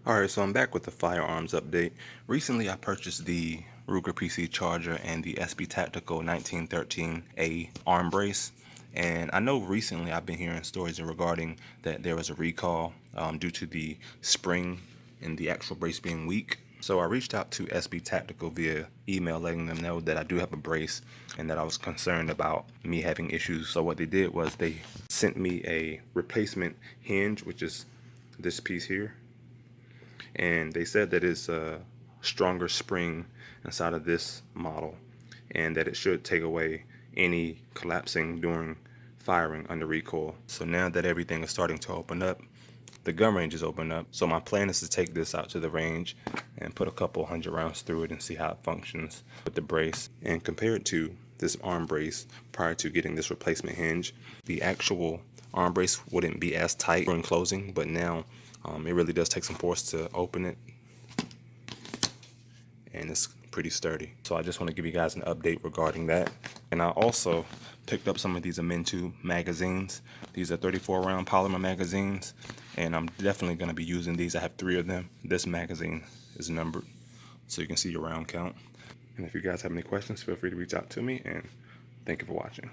Alright, so I'm back with the firearms update. Recently I purchased the Ruger PC Charger and the SB Tactical 1913A arm brace. And I know recently I've been hearing stories regarding that there was a recall due to the spring and the actual brace being weak. So I reached out to SB Tactical via email letting them know that I do have a brace and that I was concerned about me having issues. So what they did was they sent me a replacement hinge, which is this piece here, and they said that it's a stronger spring inside of this model and that it should take away any collapsing during firing under recoil. So now that everything is starting to open up, the gun range is open up. So my plan is to take this out to the range and put a couple hundred rounds through it and see how it functions with the brace and compare it to this arm brace prior to getting this replacement hinge. The actual arm brace wouldn't be as tight during closing, but now it really does take some force to open it, and it's pretty sturdy. So I just want to give you guys an update regarding that. And I also picked up some of these Amentu magazines. These are 34 round polymer magazines, and I'm definitely going to be using these. I have 3 of them. This magazine is numbered so you can see your round count. And if you guys have any questions, feel free to reach out to me, and thank you for watching.